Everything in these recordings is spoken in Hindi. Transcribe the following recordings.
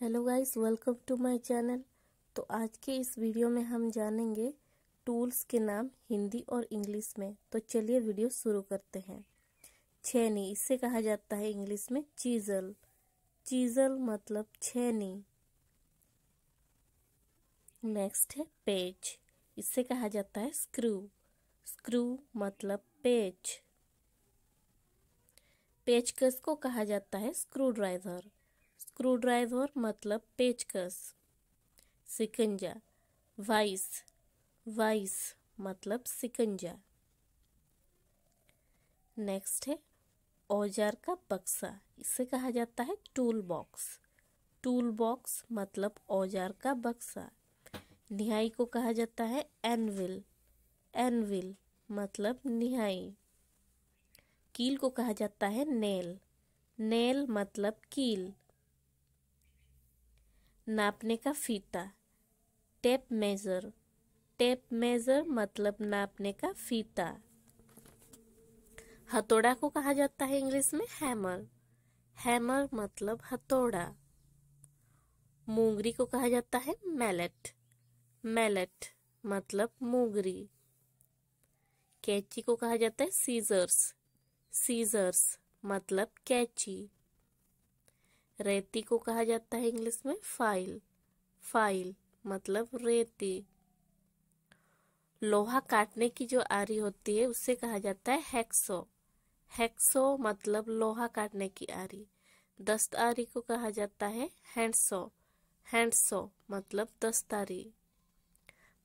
Hello guys, welcome to my channel. तो आज के इस वीडियो में हम जानेंगे टूल्स के नाम हिंदी और इंग्लिश में। तो चलिए वीडियो शुरू करते हैं। छेनी, इससे कहा जाता है इंग्लिश में चीजल। चीजल मतलब छेनी। नेक्स्ट है पेच, इससे कहा जाता है स्क्रू। स्क्रू मतलब पेच। पेचकस को कहा जाता है स्क्रू ड्राइवर। स्क्रू ड्राइवर मतलब पेचकस। सिकंजा, वाइस। वाइस मतलब सिकंजा। नेक्स्ट है औजार का बक्सा, इसे कहा जाता है टूल बॉक्स। टूल बॉक्स मतलब औजार का बक्सा। निहाई को कहा जाता है एनविल। एनविल मतलब निहाई। कील को कहा जाता है नेल। नेल मतलब कील। नापने का फीता, टेप मेजर। टेप मेजर मतलब नापने का फीता। हथौड़ा को कहा जाता है इंग्लिश में हैमर। हैमर मतलब हथौड़ा। मूंगरी को कहा जाता है मैलेट। मैलेट मतलब मूंगरी। कैंची को कहा जाता है सीजर्स। सीजर्स मतलब कैंची। रेती को कहा जाता है इंग्लिश में फाइल। फाइल मतलब रेती। लोहा काटने की जो आरी होती है उससे कहा जाता है हैक्सो। हैक्सो मतलब लोहा काटने की आरी। दस्तारी को कहा जाता है हैंडसो। हैंडसो मतलब दस्तारी।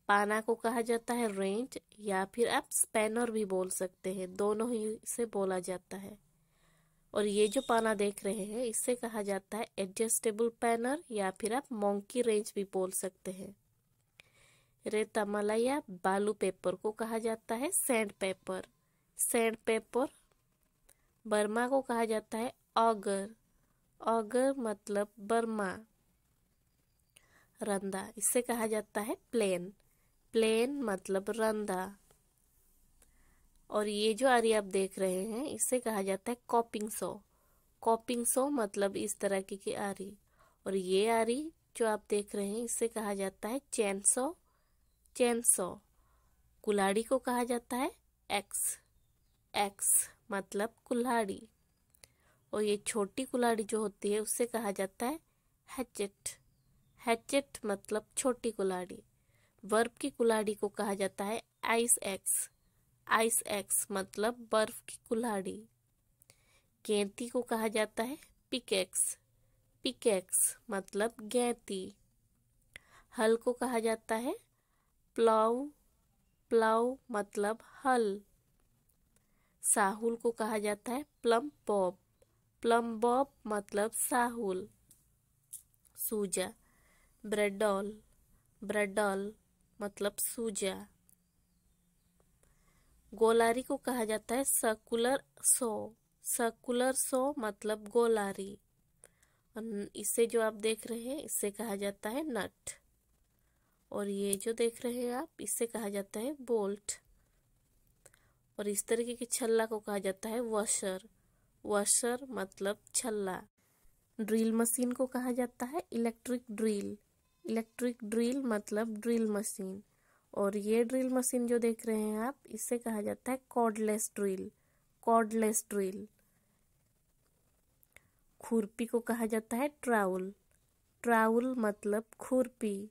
पाना को कहा जाता है रेंच, या फिर आप स्पैनर भी बोल सकते हैं, दोनों ही से बोला जाता है। और ये जो पाना देख रहे हैं इससे कहा जाता है एडजस्टेबल पैनर, या फिर आप मोंकी रेंच भी बोल सकते हैं। रेता मलाया बालू पेपर को कहा जाता है sand paper. Sand paper. Burma को कहा जाता है ऑगर। ऑगर मतलब बर्मा। रंदा, इससे कहा जाता है प्लेन। प्लेन मतलब रंदा। और ये जो आरी आप देख रहे हैं इससे कहा जाता है कॉपिंग सो। कॉपिंग सो मतलब इस तरह की आरी। और ये आरी जो आप देख रहे हैं इससे कहा जाता है चैन सो। चैन सो। कुल्हाड़ी को कहा जाता है एक्स। एक्स मतलब कुल्हाड़ी। और ये छोटी कुल्हाड़ी जो होती है उससे कहा जाता है हैचेट। हैचेट मतलब छोटी कुल्हाड़ी। बर्फ की कुल्हाड़ी को कहा जाता है आइस एक्स। आइस एक्स मतलब बर्फ की कुल्हाड़ी। गेंती को कहा जाता है पिकेक्स। पिकेक्स मतलब गेंती। हल को कहा जाता है प्लाउ। प्लाउ मतलब हल। साहुल को कहा जाता है प्लम बॉब। प्लम बॉब मतलब साहुल। सूजा, ब्रेडॉल। ब्रेडॉल मतलब सूजा। गोलारी को कहा जाता है सर्कुलर सो। सर्कुलर सो मतलब गोलारी। इसे जो आप देख रहे हैं इससे कहा जाता है नट। और ये जो देख रहे हैं आप इससे कहा जाता है बोल्ट। और इस तरीके की छल्ला को कहा जाता है वॉशर। वॉशर मतलब छल्ला। ड्रिल मशीन को कहा जाता है इलेक्ट्रिक ड्रिल। इलेक्ट्रिक ड्रिल मतलब ड्रिल मशीन। और ये ड्रिल मशीन जो देख रहे हैं आप इससे कहा जाता है कॉर्डलेस ड्रिल। Cordless drill. खुरपी को कहा जाता है ट्राउल। ट्राउल मतलब खुरपी।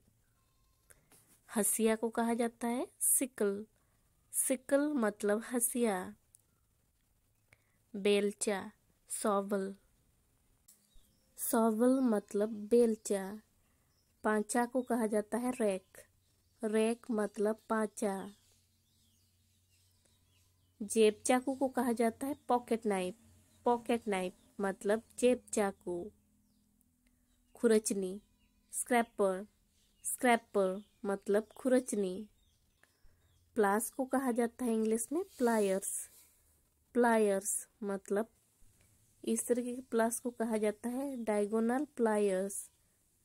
हसिया को कहा जाता है सिकल। सिकल मतलब हसिया। बेलचा, सॉवल। सॉवल मतलब बेलचा। पांचा को कहा जाता है रैक। रैक मतलब पांचा। जेब चाकू को कहा जाता है पॉकेट नाइफ। पॉकेट नाइफ मतलब जेब चाकू। खुरचनी, स्क्रैपर। स्क्रैपर मतलब खुरचनी। प्लास को कहा जाता है इंग्लिश में प्लायर्स। प्लायर्स मतलब इस तरीके के प्लास को कहा जाता है डायगोनल प्लायर्स।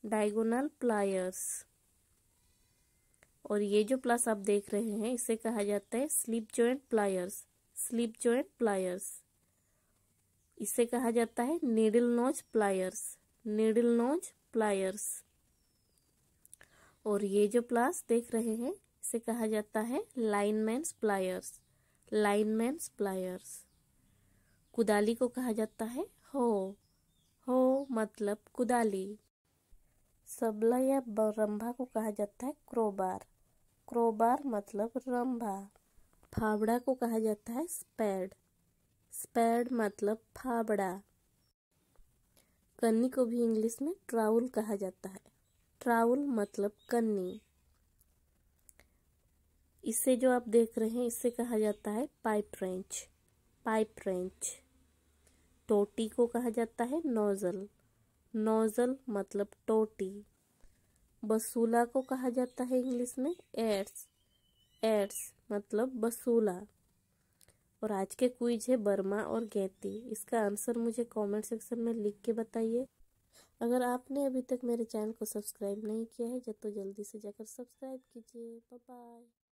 Diagonal pliers. और ये जो प्लास आप देख रहे हैं इसे कहा जाता है slip joint pliers. Slip joint pliers. इसे कहा जाता है needle nose pliers. Needle nose pliers. और ये जो प्लास देख रहे हैं इसे कहा जाता है लाइनमैन्स प्लायर्स। लाइनमैन्स प्लायर्स। कुदाली को कहा जाता है हो। हो मतलब कुदाली। सबला या रंभा को कहा जाता है क्रोबार। क्रोबार मतलब रंभा। फावड़ा को कहा जाता है स्पैड। स्पैड मतलब फावड़ा। कन्नी को भी इंग्लिश में ट्राउल कहा जाता है। ट्राउल मतलब कन्नी। इसे जो आप देख रहे हैं इसे कहा जाता है पाइप रेंच। Pipe wrench. टोटी को कहा जाता है नोजल। नोजल मतलब टोटी। बसूला को कहा जाता है इंग्लिश में एड्स। एड्स मतलब बसूला। और आज के क्विज है बर्मा और गैती। इसका आंसर मुझे कमेंट सेक्शन में लिख के बताइए। अगर आपने अभी तक मेरे चैनल को सब्सक्राइब नहीं किया है तो जल्दी से जाकर सब्सक्राइब कीजिए। Bye bye.